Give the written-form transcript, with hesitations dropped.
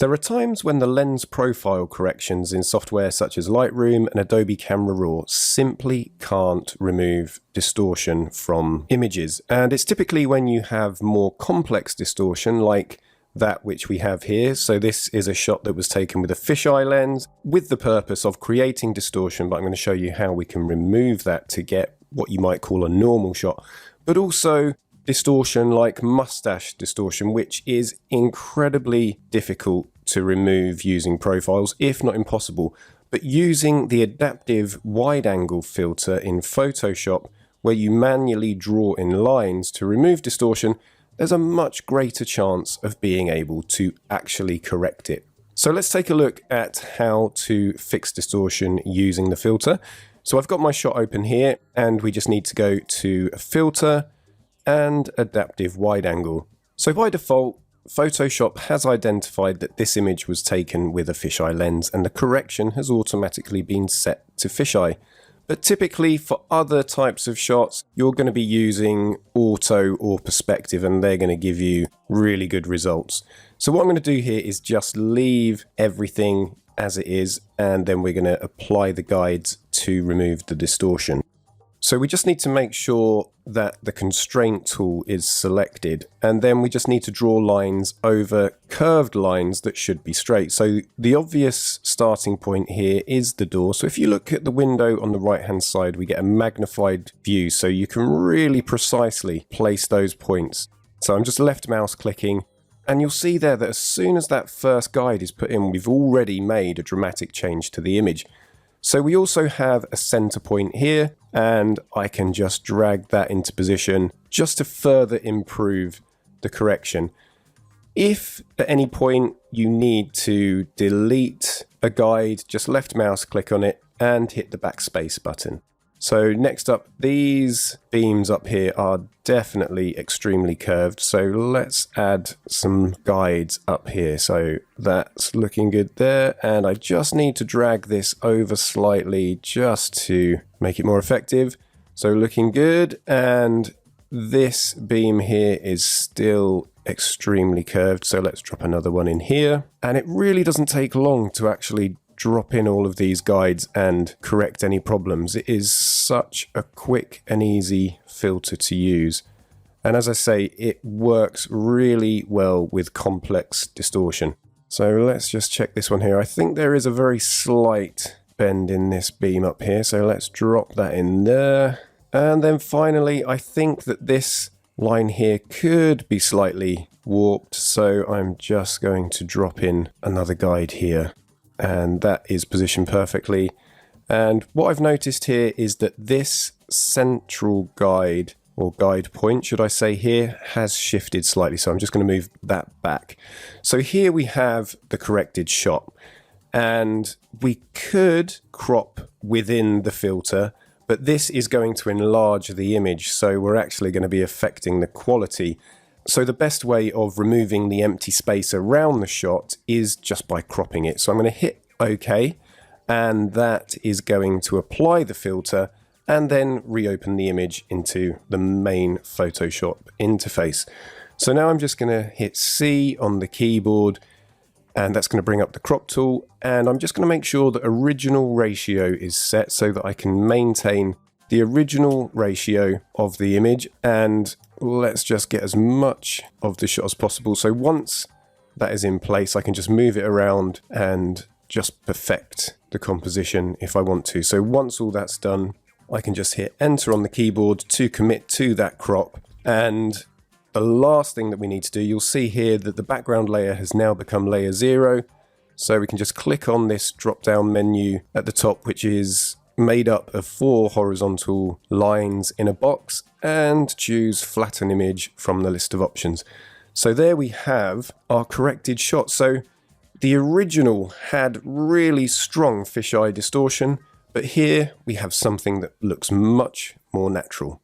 There are times when the lens profile corrections in software such as Lightroom and Adobe Camera Raw simply can't remove distortion from images. And it's typically when you have more complex distortion like that which we have here. So this is a shot that was taken with a fisheye lens with the purpose of creating distortion, but I'm going to show you how we can remove that to get what you might call a normal shot. But also distortion like mustache distortion, which is incredibly difficult to remove using profiles, if not impossible. But using the adaptive wide angle filter in Photoshop, where you manually draw in lines to remove distortion, there's a much greater chance of being able to actually correct it. So let's take a look at how to fix distortion using the filter. So I've got my shot open here, and we just need to go to Filter and Adaptive Wide Angle. So by default, Photoshop has identified that this image was taken with a fisheye lens, and the correction has automatically been set to fisheye. But typically for other types of shots, you're going to be using auto or perspective, and they're going to give you really good results. So what I'm going to do here is just leave everything as it is, and then we're going to apply the guides to remove the distortion. So we just need to make sure that the constraint tool is selected, and then we just need to draw lines over curved lines that should be straight. So the obvious starting point here is the door. So if you look at the window on the right hand side, we get a magnified view, so you can really precisely place those points. So I'm just left mouse clicking, and you'll see there that as soon as that first guide is put in, we've already made a dramatic change to the image. So we also have a center point here, and I can just drag that into position just to further improve the correction. If at any point you need to delete a guide, just left mouse click on it and hit the backspace button. So next up, these beams up here are definitely extremely curved. So let's add some guides up here. So that's looking good there. And I just need to drag this over slightly just to make it more effective. So looking good. And this beam here is still extremely curved. So let's drop another one in here. And it really doesn't take long to actually drop in all of these guides and correct any problems. It is such a quick and easy filter to use. And as I say, it works really well with complex distortion. So let's just check this one here. I think there is a very slight bend in this beam up here. So let's drop that in there. And then finally, I think that this line here could be slightly warped. So I'm just going to drop in another guide here. And that is positioned perfectly. And what I've noticed here is that this central guide, or guide point, should I say here, has shifted slightly. So I'm just going to move that back. So here we have the corrected shot. And we could crop within the filter, but this is going to enlarge the image. So we're actually going to be affecting the quality. So the best way of removing the empty space around the shot is just by cropping it. So I'm going to hit OK, and that is going to apply the filter and then reopen the image into the main Photoshop interface. So now I'm just going to hit C on the keyboard, and that's going to bring up the crop tool. And I'm just going to make sure that original ratio is set so that I can maintain the original ratio of the image, and let's just get as much of the shot as possible. So once that is in place, I can just move it around and just perfect the composition if I want to. So once all that's done, I can just hit enter on the keyboard to commit to that crop. And the last thing that we need to do, you'll see here that the background layer has now become layer 0. So we can just click on this drop down menu at the top, which is made up of 4 horizontal lines in a box, and choose flatten image from the list of options. So there we have our corrected shot. So the original had really strong fisheye distortion, but here we have something that looks much more natural.